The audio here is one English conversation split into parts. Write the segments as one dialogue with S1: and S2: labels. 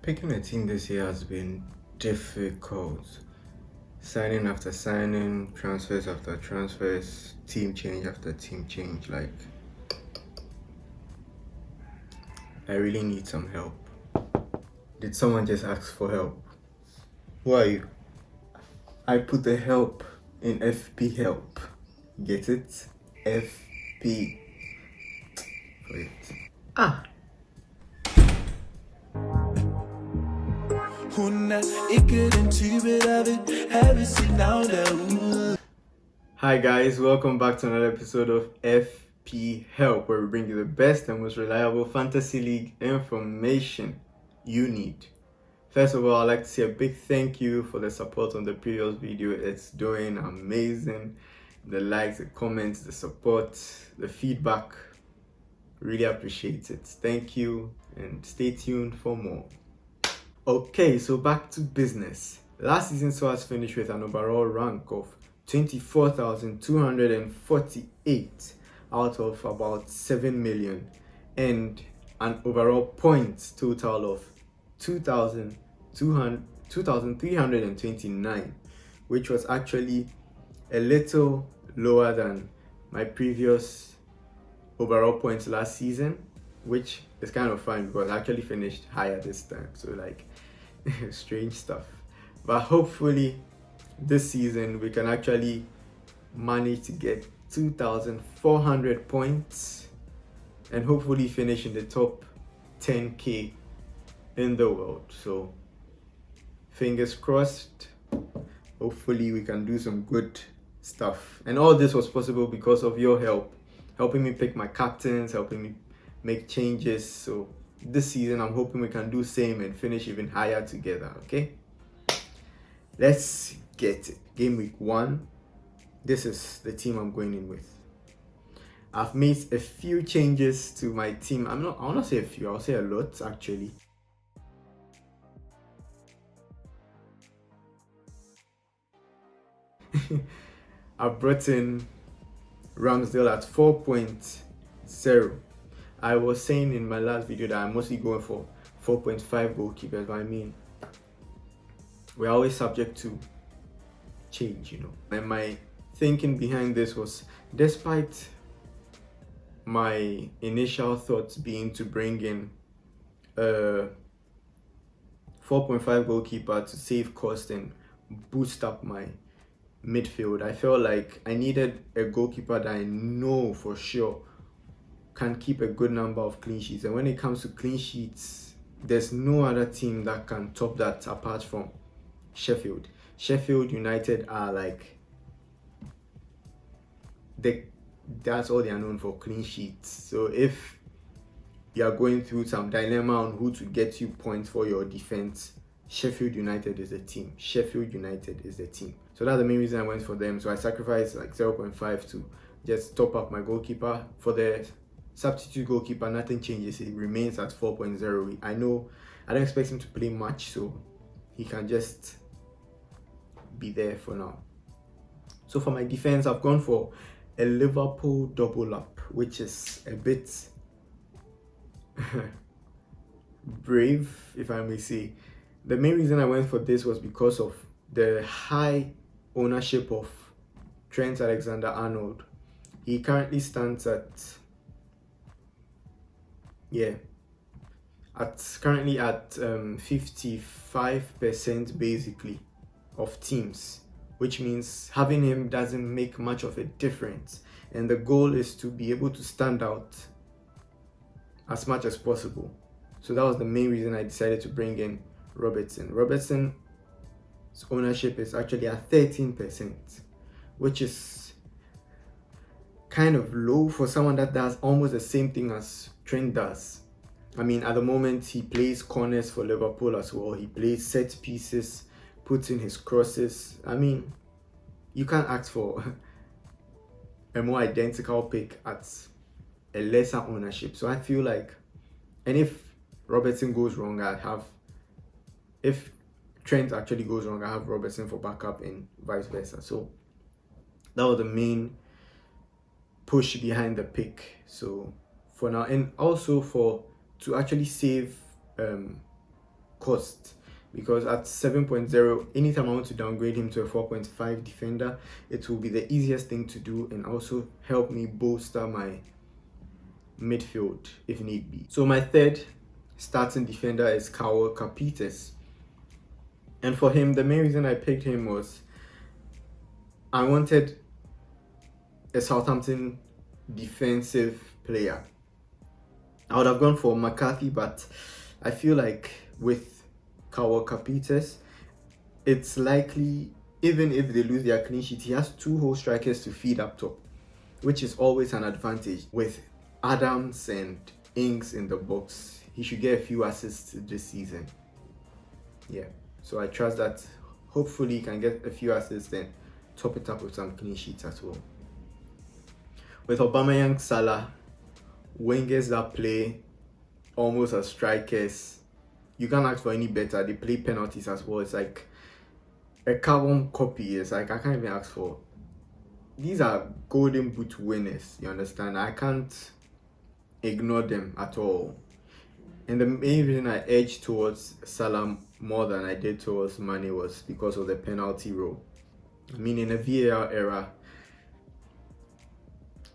S1: Picking a team this year has been difficult. Signing after signing, transfers after transfers, team change after team change. Like, I really need some help. Did someone just ask for help? Who are you? I put the help in FPheLp. Get it? FP. Wait. Ah. Hi guys, welcome back to another episode of FPheLp, where we bring you the best and most reliable fantasy league information you need. First of all, I'd like to say a big thank you for the support on the previous video. It's doing amazing. The likes, the comments, the support, the feedback. Really appreciate it. Thank you and stay tuned for more. Okay, so back to business. Last season saw us finish with an overall rank of 24,248 out of about 7 million and an overall points total of 2,329, which was actually a little lower than my previous overall points last season, which is kind of fun because I actually finished higher this time. So like strange stuff. But hopefully this season we can actually manage to get 2,400 points and hopefully finish in the top 10k in the world. So fingers crossed. Hopefully we can do some good stuff, and all this was possible because of your help, helping me pick my captains, helping me make changes. So this season I'm hoping we can do same and finish even higher together. Okay, let's get it. Game week 1. This is the team I'm going in with. I've made a few changes to my team. I want to say a few, I'll say a lot actually. I've brought in Ramsdale at 4.0. I was saying in my last video that I'm mostly going for 4.5 goalkeepers, but I mean, we're always subject to change, you know. And my thinking behind this was, despite my initial thoughts being to bring in a 4.5 goalkeeper to save cost and boost up my midfield, I felt like I needed a goalkeeper that I know for sure can keep a good number of clean sheets. And when it comes to clean sheets, there's no other team that can top that apart from Sheffield. Sheffield United are like, that's all they are known for, clean sheets. So if you are going through some dilemma on who to get you points for your defense, Sheffield United is the team. Sheffield United is the team. So that's the main reason I went for them. So I sacrificed like 0.5 to just top up my goalkeeper. For the substitute goalkeeper, nothing changes. It remains at 4.0. I know I don't expect him to play much, so he can just be there for now. So for my defense, I've gone for a Liverpool double up, which is a bit brave, if I may say. The main reason I went for this was because of the high ownership of Trent Alexander-Arnold. He currently stands at 55% basically of teams, which means having him doesn't make much of a difference. And the goal is to be able to stand out as much as possible. So that was the main reason I decided to bring in Robertson. Robertson's ownership is actually at 13%, which is kind of low for someone that does almost the same thing as Trent does. I mean, at the moment he plays corners for Liverpool as well. He plays set pieces, puts in his crosses. I mean, you can't ask for a more identical pick at a lesser ownership. So I feel like, and if Robertson goes wrong, if Trent actually goes wrong, I have Robertson for backup and vice versa. So that was the main push behind the pick. So for now, and also to actually save cost, because at 7.0, anytime I want to downgrade him to a 4.5 defender, it will be the easiest thing to do and also help me bolster my midfield if need be. So my third starting defender is Kyle Capites, and for him, the main reason I picked him was I wanted a Southampton defensive player. I would have gone for McCarthy, but I feel like with Kyle Capites, it's likely, even if they lose their clean sheet, he has two whole strikers to feed up top, which is always an advantage. With Adams and Ings in the box, he should get a few assists this season. Yeah, so I trust that hopefully he can get a few assists and top it up with some clean sheets as well. With Aubameyang, Salah, wingers that play almost as strikers, you can't ask for any better. They play penalties as well. It's like a carbon copy. It's like I can't even ask for. These are golden boot winners, you understand? I can't ignore them at all. And the main reason I edged towards Salah more than I did towards Mane was because of the penalty rule. I mean, in a VAR era,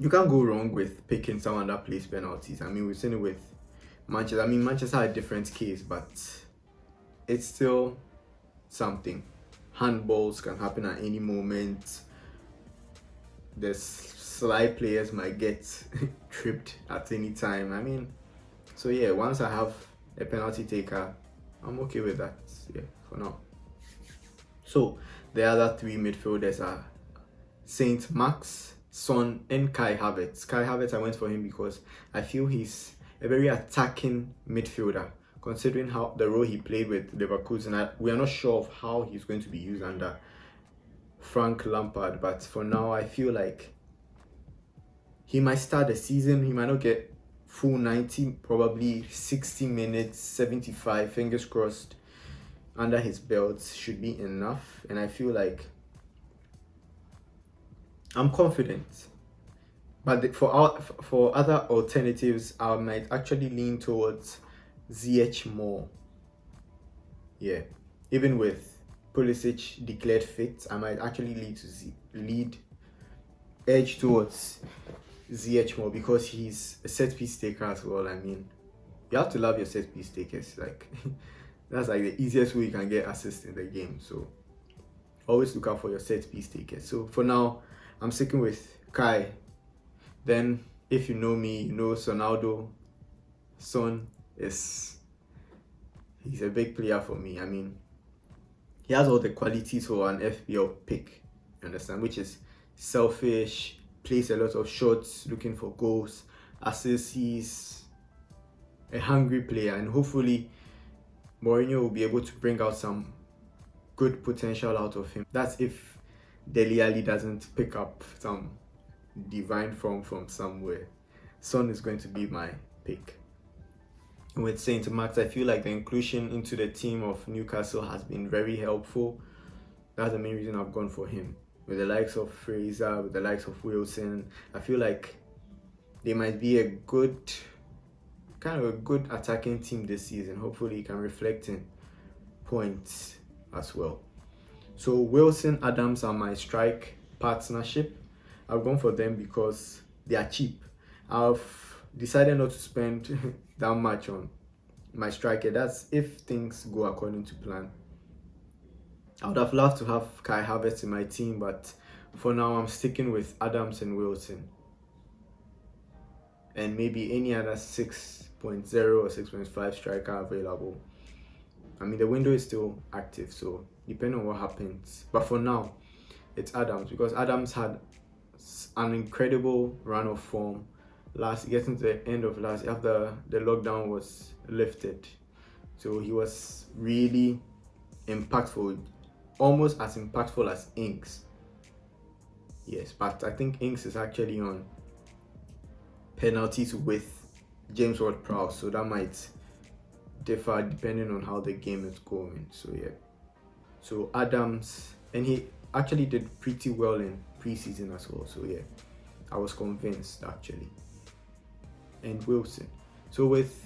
S1: you can't go wrong with picking someone that plays penalties. I mean, we've seen it with Manchester. I mean, Manchester had a different case, but it's still something. Handballs can happen at any moment. The sly players might get tripped at any time. I mean, so yeah, once I have a penalty taker, I'm okay with that. Yeah, for now. So the other three midfielders are Saint Max, Son, and Kai Havertz. Kai Havertz, I went for him because I feel he's a very attacking midfielder, considering how the role he played with Leverkusen. We are not sure of how he's going to be used under Frank Lampard, but for now I feel like he might start the season. He might not get full 90, probably 60 minutes, 75, fingers crossed, under his belt should be enough. And I feel like I'm confident. But for other alternatives, I might actually lean towards ZH more. Yeah, even with Pulisic declared fit, I might actually edge towards ZH more because he's a set piece taker as well. I mean, you have to love your set piece takers. Like that's like the easiest way you can get assists in the game. So always look out for your set piece takers. So for now, I'm sticking with Kai. Then, if you know me, you know Sonaldo. He's a big player for me. I mean, he has all the qualities for an FPL pick, you understand? Which is selfish, plays a lot of shots, looking for goals, assists. He's a hungry player, and hopefully Mourinho will be able to bring out some good potential out of him. That's if Dele Alli doesn't pick up some divine form from somewhere. Son is going to be my pick. And with Saint Max, I feel like the inclusion into the team of Newcastle has been very helpful. That's the main reason I've gone for him. With the likes of Fraser, with the likes of Wilson, I feel like they might be a good attacking team this season. Hopefully he can reflect in points as well. So Wilson, Adams are my strike partnership. I've gone for them because they are cheap. I've decided not to spend that much on my striker. That's if things go according to plan. I would have loved to have Kai Havertz in my team, but for now I'm sticking with Adams and Wilson. And maybe any other 6.0 or 6.5 striker available. I mean, the window is still active, so depending on what happens. But for now, it's Adams, because Adams had an incredible run of form getting to the end of last after the lockdown was lifted. So he was really impactful, almost as impactful as Ings. Yes, but I think Ings is actually on penalties with James Ward-Prowse, so that might differ depending on how the game is going. So yeah, so Adams, and he actually did pretty well in preseason as well. So yeah, I was convinced actually. And Wilson. So with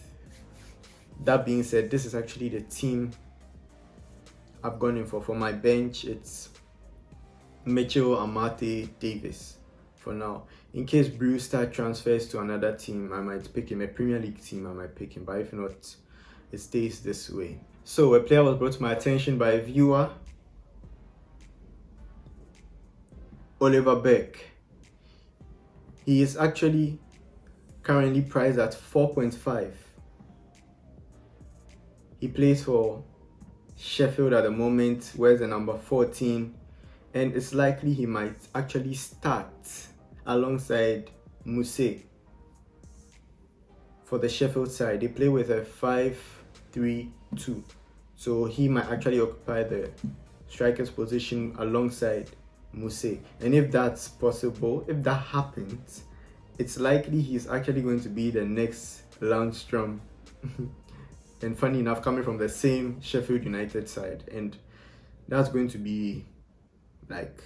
S1: That being said, this is actually the team I've gone in for. For my bench, it's Mitchell, Amate, Davis for now. In case Brewster transfers to another team, I might pick him. A Premier League team, I might pick him. But if not, it stays this way. So a player was brought to my attention by a viewer, Oliver Beck. He is actually currently priced at 4.5. He plays for Sheffield at the moment, wears the number 14, and it's likely he might actually start alongside Muse. For the Sheffield side, they play with a 5-3-2, so he might actually occupy the striker's position alongside Muse. And if that's possible, if that happens, it's likely he's actually going to be the next Landstrom. And funny enough, coming from the same Sheffield United side, and that's going to be like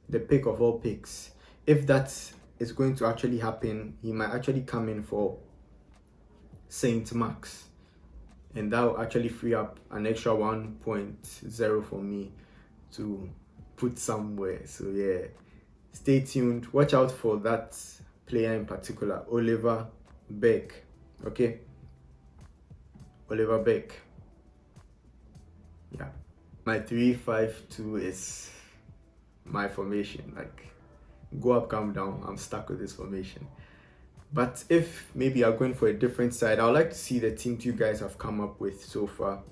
S1: the pick of all picks. If that is going to actually happen, he might actually come in for Saint Max, and that will actually free up an extra 1.0 for me to put somewhere. So yeah, stay tuned, watch out for that player in particular, Oliver Beck. Okay, Oliver Beck. Yeah, my 3-5-2 is my formation. Like, go up, come down. I'm stuck with this formation. But if maybe you're going for a different side, I would like to see the teams you guys have come up with so far.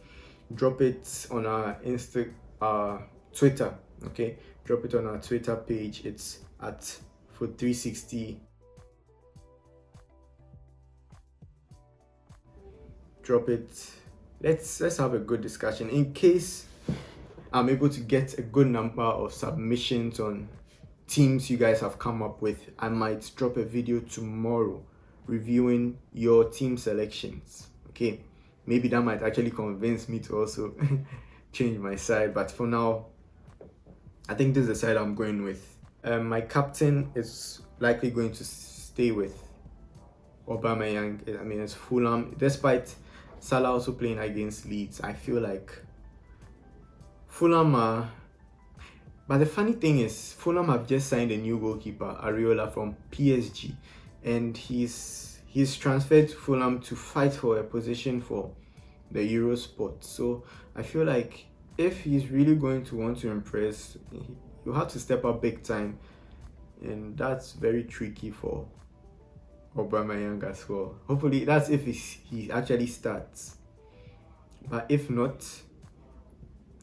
S1: Drop it on our Twitter. Okay, drop it on our Twitter page. It's at FPheLp360. Drop it. Let's have a good discussion. In case I'm able to get a good number of submissions on teams you guys have come up with, I might drop a video tomorrow reviewing your team selections. Okay, maybe that might actually convince me to also change my side, but for now I think this is the side I'm going with. My captain is likely going to stay with Aubameyang. I mean, it's Fulham. Despite Salah also playing against Leeds, I feel like Fulham are... But the funny thing is, Fulham have just signed a new goalkeeper, Areola, from PSG, and he's transferred to Fulham to fight for a position for the Euro spot. So I feel like if he's really going to want to impress, you have to step up big time, and that's very tricky for Aubameyang as well. Hopefully that's if he actually starts, but if not,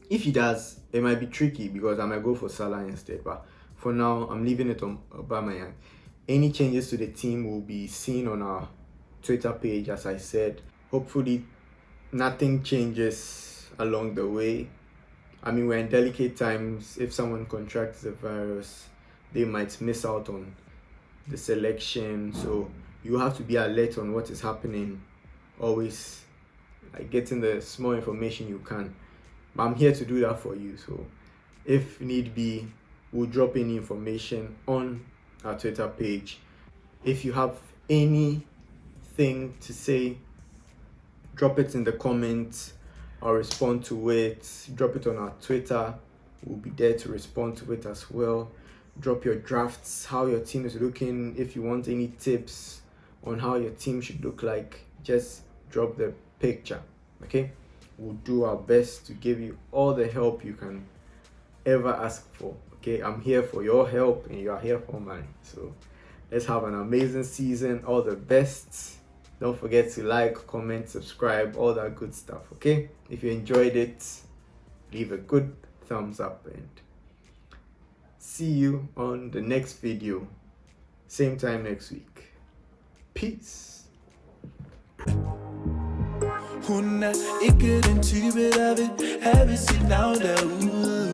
S1: if he does, it might be tricky because I might go for Salah instead. But for now, I'm leaving it on Aubameyang. Any changes to the team will be seen on our Twitter page, as I said. Hopefully nothing changes along the way. I mean, we're in delicate times. If someone contracts the virus, they might miss out on the selection, so you have to be alert on what is happening, always like getting the small information you can. But I'm here to do that for you, so if need be, we'll drop any information on our Twitter page. If you have anything to say, drop it in the comments. I'll respond to it. Drop it on our Twitter, we'll be there to respond to it as well. Drop your drafts, how your team is looking. If you want any tips on how your team should look like, just drop the picture. Okay, we'll do our best to give you all the help you can ever ask for. Okay, I'm here for your help and you are here for mine. So let's have an amazing season. All the best. Don't forget to like, comment, subscribe, all that good stuff. Okay, if you enjoyed it, leave a good thumbs up, and see you on the next video, same time next week. Peace. Hon är icke den typen av en, här vid sidan av det.